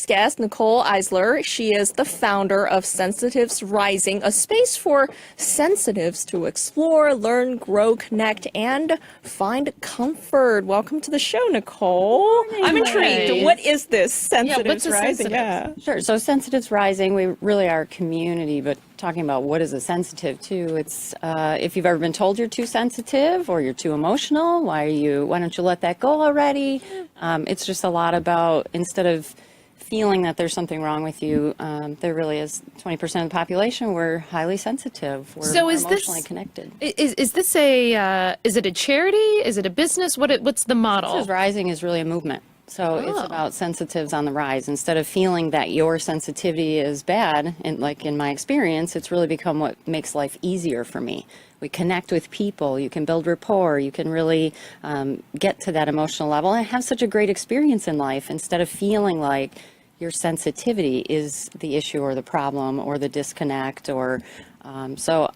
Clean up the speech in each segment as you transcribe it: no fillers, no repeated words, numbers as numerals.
next guest, Nicole Eisler. She is the founder of Sensitives Rising, a space for sensitives to explore, learn, grow, connect, and find comfort. Welcome to the show, Nicole. I'm intrigued. What is this Sensitives Rising? Yeah. Sure. So Sensitives Rising, we really are a community, but talking about what is a sensitive too, it's if you've ever been told you're too sensitive or you're too emotional, why don't you let that go already? It's just a lot about, instead of feeling that there's something wrong with you, there really is 20% of the population, we're highly sensitive, we're emotionally connected. Is this is it a charity? Is it a business? What's the model? Sensitives Rising is really a movement. So it's about sensitives on the rise. Instead of feeling that your sensitivity is bad, and like in my experience, it's really become what makes life easier for me. We connect with people, you can build rapport, you can really get to that emotional level and have such a great experience in life instead of feeling like your sensitivity is the issue or the problem or the disconnect. Or so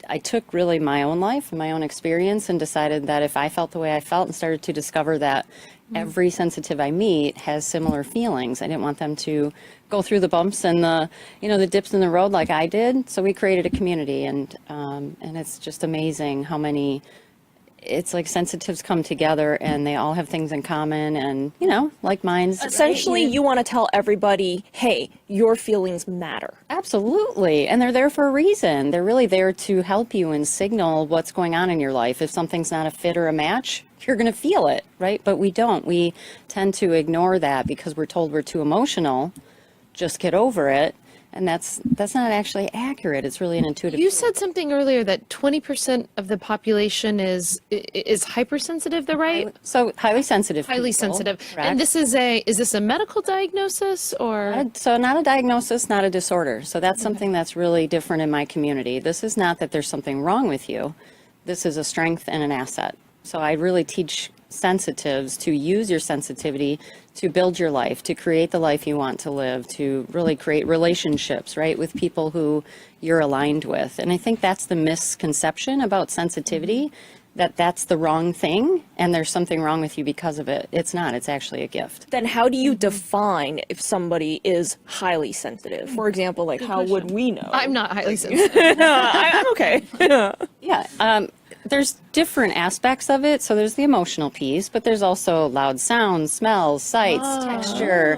I took really my own life and my own experience and decided that if I felt the way I felt and started to discover that every sensitive I meet has similar feelings, I didn't want them to go through the bumps and the dips in the road like I did. So we created a community, and it's just amazing how many, it's like sensitives come together and they all have things in common, and like minds. Essentially, you want to tell everybody, hey, your feelings matter. Absolutely. And they're there for a reason. They're really there to help you and signal what's going on in your life. If something's not a fit or a match, you're going to feel it, right? But we don't. We tend to ignore that because we're told we're too emotional. Just get over it. And that's not actually accurate. It's really an intuitive. You said something earlier that 20% of the population is hypersensitive, right? So highly sensitive. Highly people, sensitive. correct. And is this a medical diagnosis or? So not a diagnosis, not a disorder. So that's something that's really different in my community. This is not that there's something wrong with you. This is a strength and an asset. So I really teach sensitives to use your sensitivity to build your life, to create the life you want to live, to really create relationships, right, with people who you're aligned with. And I think that's the misconception about sensitivity, that that's the wrong thing and there's something wrong with you because of it. It's not. It's actually a gift. Then how do you define if somebody is highly sensitive? For example, like how would we know? I'm not highly sensitive. I'm okay. Yeah. There's different aspects of it. So there's the emotional piece, but there's also loud sounds, smells, sights, texture.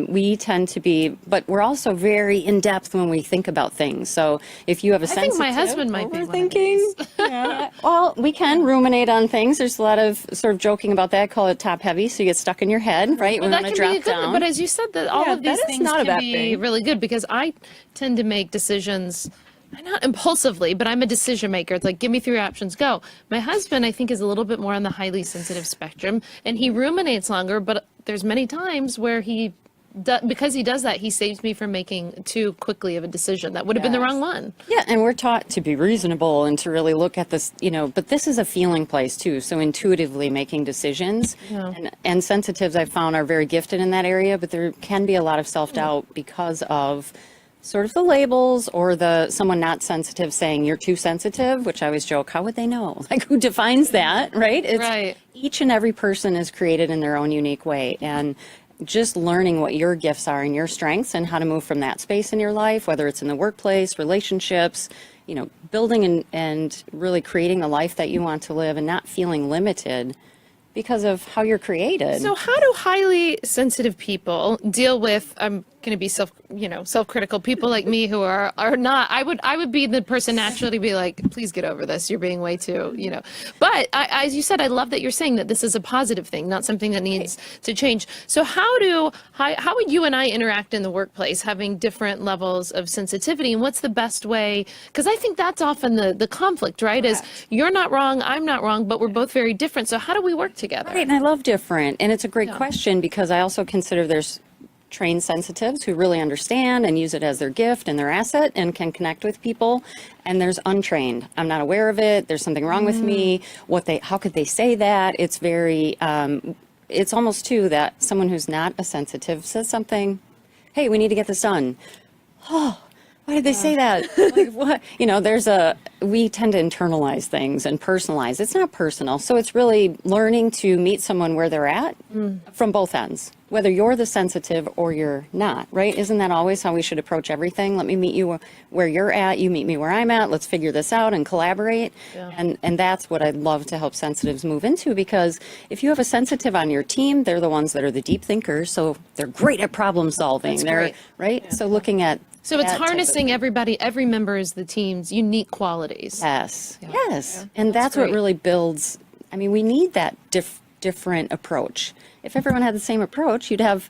We tend to be, but we're also very in depth when we think about things. So if you have a sensitive, I think my husband might be overthinking. Yeah. Well, we can ruminate on things. There's a lot of sort of joking about that. Call it top heavy, so you get stuck in your head, right? Well, we that want to can be drop a good down. one. But as you said, that all of these that is things not a can bad be thing. really good because I tend to make decisions. Not impulsively, but I'm a decision maker. It's like, give me three options, go. My husband, I think, is a little bit more on the highly sensitive spectrum, and he ruminates longer, but there's many times where because he does that, he saves me from making too quickly of a decision that would have been the wrong one. Yeah, and we're taught to be reasonable and to really look at this, but this is a feeling place too, so intuitively making decisions. Yeah. And sensitives, I found, are very gifted in that area, but there can be a lot of self-doubt because of sort of the labels or someone not sensitive saying you're too sensitive, which I always joke, how would they know? Like, who defines that, right? Right. Each and every person is created in their own unique way, and just learning what your gifts are and your strengths and how to move from that space in your life, whether it's in the workplace, relationships, building and really creating the life that you want to live and not feeling limited because of how you're created. So how do highly sensitive people deal with, I'm going to be self-critical, people like me who are not, I would be the person naturally to be like, please get over this, you're being way too, But as you said, I love that you're saying that this is a positive thing, not something that needs to change. So how would you and I interact in the workplace, having different levels of sensitivity, and what's the best way? Because I think that's often the conflict, right? Is you're not wrong, I'm not wrong, but we're both very different. So how do we work together? Right, and I love different. And it's a great question because I also consider there's trained sensitives who really understand and use it as their gift and their asset and can connect with people. And there's untrained. I'm not aware of it. There's something wrong with me. How could they say that? It's very, it's almost too that someone who's not a sensitive says something, hey, we need to get this done. Oh, Why did they say that? Like, what? We tend to internalize things and personalize. It's not personal. So it's really learning to meet someone where they're at from both ends, whether you're the sensitive or you're not, right? Isn't that always how we should approach everything? Let me meet you where you're at. You meet me where I'm at. Let's figure this out and collaborate. Yeah. And that's what I'd love to help sensitives move into, because if you have a sensitive on your team, they're the ones that are the deep thinkers. So they're great at problem solving. That's great. Right? Yeah. So looking at So it's harnessing every member is the team's unique qualities. Yes, Yeah. yes. Yeah. And that's what great. really builds, we need that different approach. If everyone had the same approach, you'd have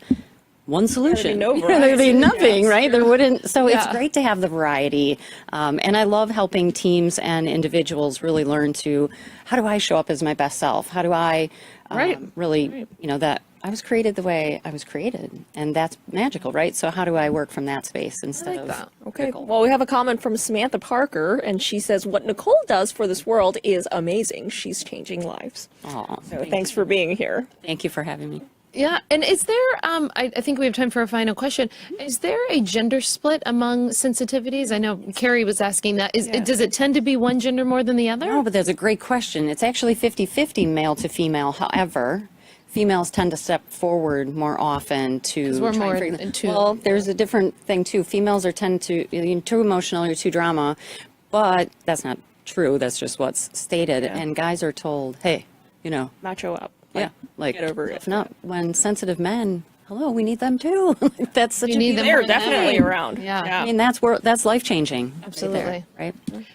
one solution. no There'd be variety. nothing, Yes. right? There wouldn't. So it's Yeah. great to have the variety. And I love helping teams and individuals really learn to, how do I show up as my best self? How do I really, that I was created the way I was created, and that's magical, right? So how do I work from that space instead of that. Okay. critical? Well, we have a comment from Samantha Parker, and she says, what Nicole does for this world is amazing. She's changing lives. Aw, So thanks for being here. thank you for having me. Yeah, and is there, I think we have time for a final question. Is there a gender split among sensitivities? I know Carrie was asking that. Does it tend to be one gender more than the other? No, but that's a great question. It's actually 50-50 male to female. However, females tend to step forward more often to. 'Cause we're try and more figure- into- Well, there's a different thing too. Females are tend to, you're too emotional, you're too drama, but that's not true. That's just what's stated. Yeah. And guys are told, hey, Macho up. yeah, like, get over it. if not, when sensitive men, hello, we need them too. That's such You a need beautiful them They're more than definitely ever. around. Yeah. that's life changing. Absolutely. Right?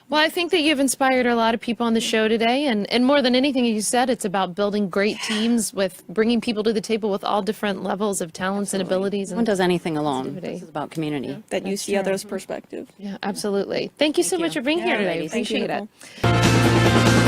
Well, I think that you've inspired a lot of people on the show today. And more than anything, you said, it's about building great teams with bringing people to the table with all different levels of talents and abilities. No one And, does anything alone. Sensitivity. This is about community. That you see others' perspective. yeah, absolutely. Thank you so much for being here Yeah, today. ladies. Thank you, Appreciate it. Nicole.